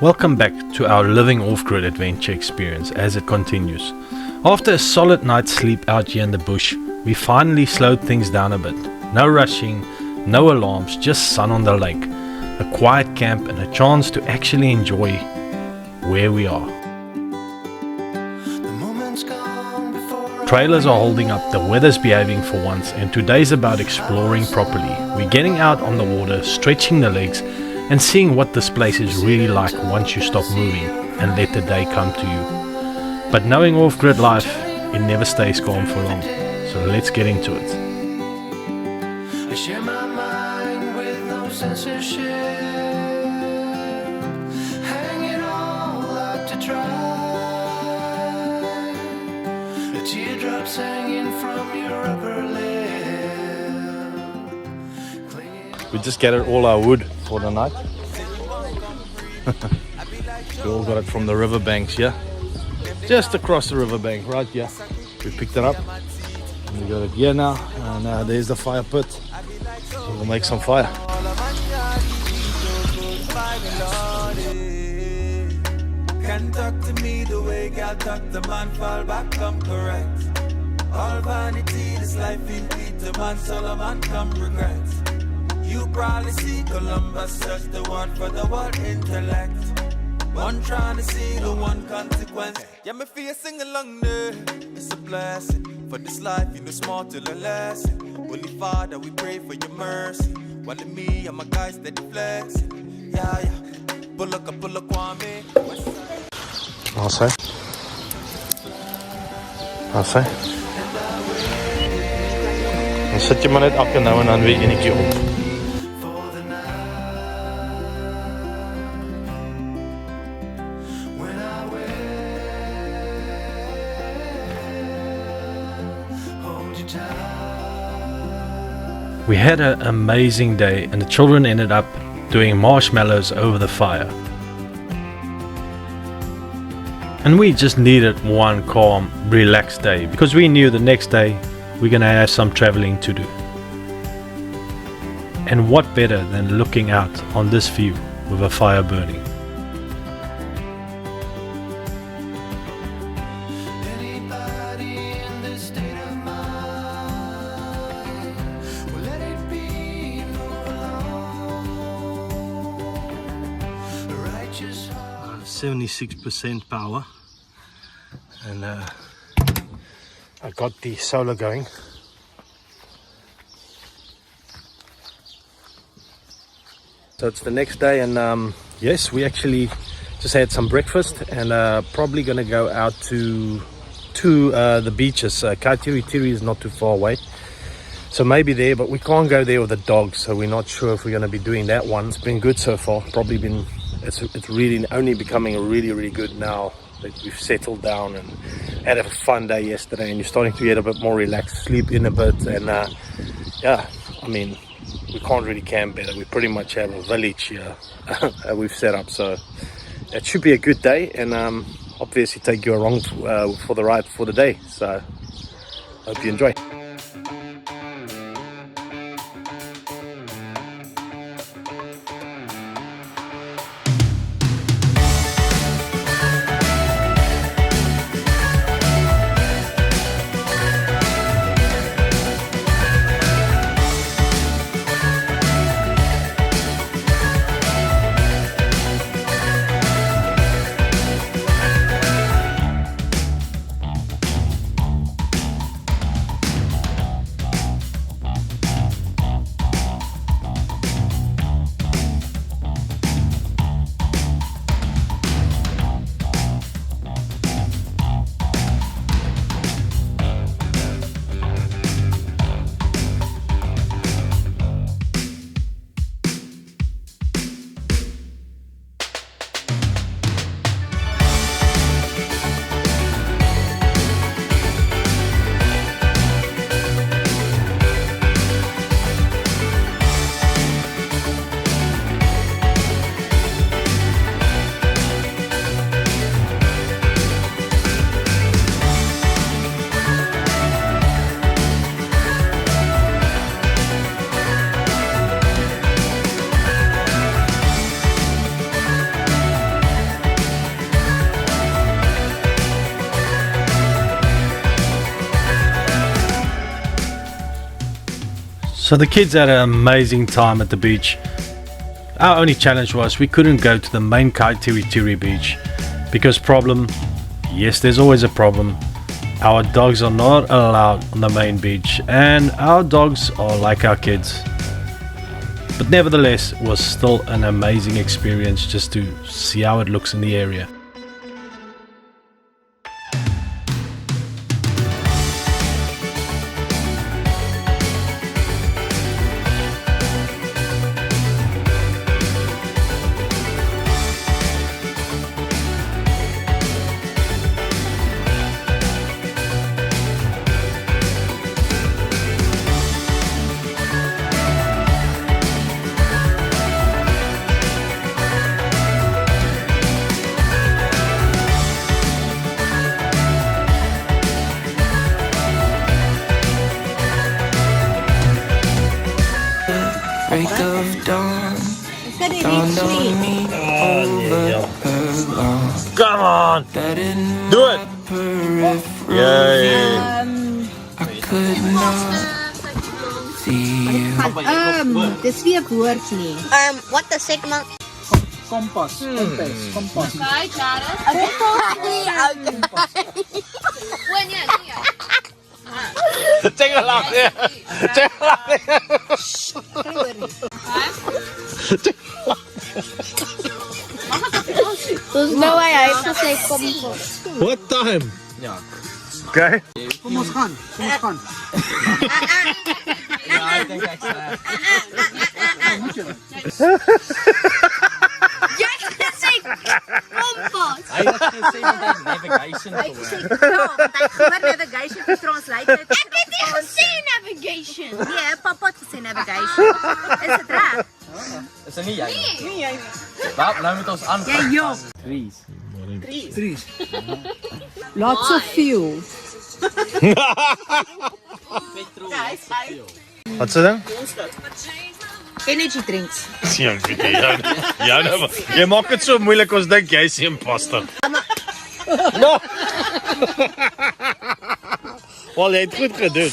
Welcome back to our living off-grid adventure experience as it continues. After a solid night's sleep out here in the bush, we finally slowed things down a bit. No rushing, no alarms, just sun on the lake, a quiet camp and a chance to actually enjoy where we are. Trailers are holding up, the weather's behaving for once, and today's about exploring properly. We're getting out on the water, stretching the legs, and seeing what this place is really like once you stop moving and let the day come to you. But knowing off-grid life, it never stays calm for long. So let's get into it. I share my mind with no censorship. Hang it all out to dry. A teardrop's hanging from your upper lip. We just gathered all our wood for the night. We all got it from the riverbanks, yeah? Just across the riverbank, right here. We picked it up. And we got it here now. And there's the fire pit. So we'll make some fire. Can talk to me the way God talk the man fall back, come correct. All vanity, this life in Peter man, Solomon come regret. You probably see Columbus search the one for the world intellect. One trying to see the one consequence. Yeah, me feel sing along there. It's a blessing for this life, you know, small till a lesson. Holy Father, we pray for your mercy. While me and my guys that flex. Yeah. Pull up, Kwame. I'll say. Dan sit jy maar net elke nou en dan weer enetjie op. We had an amazing day and the children ended up doing marshmallows over the fire. And we just needed one calm, relaxed day because we knew the next day we're gonna have some traveling to do. And what better than looking out on this view with a fire burning. Righteous 76% power, and I got the solar going. So it's the next day, and yes, we actually just had some breakfast and probably gonna go out to the beaches. Kai Teri Teri is not too far away, so maybe there, but we can't go there with the dogs, so we're not sure if we're gonna be doing that one. It's been good so far. Probably been it's really only becoming really good now that we've settled down and had a fun day yesterday, and you're starting to get a bit more relaxed, sleep in a bit, and yeah, I mean, we can't really camp better. We pretty much have a village here we've set up, so it should be a good day, and obviously take you along for the ride for the day. So hope you enjoy. So the kids had an amazing time at the beach. Our only challenge was we couldn't go to the main Kai Teri Teri beach because problem, yes, there's always a problem. Our dogs are not allowed on the main beach and our dogs are like our kids. But nevertheless, it was still an amazing experience just to see how it looks in the area. Break of dawn, dawned on me over her lawn. Come on! That Do it! peripheral Yeah. I could not see you. Dis wie 'n woord nie. What the segment? Kompas. Kompas. Kai Teri. Check it out there! Check it out there! No way, I have to say kompas. What time? Okay. Kom ons gaan. Ja, I think that's that. Jy het gesê kompas. Hy het gesê dat navigation Hy het gesê ja, want hy hoor navigation vir translate. Ek het nie gesê navigation. Nee, pappa het gesê navigation. Is dit reg? is dit nie jy nie. Nee, jy nie. Nou moet ons aan. Jy jok. Trees. Lots of fuel. Wat se ding? Energy drinks. Jy maak dit so moeilik, ons dink jy is 'n imposter. No. Wel, jy het goed gedoen.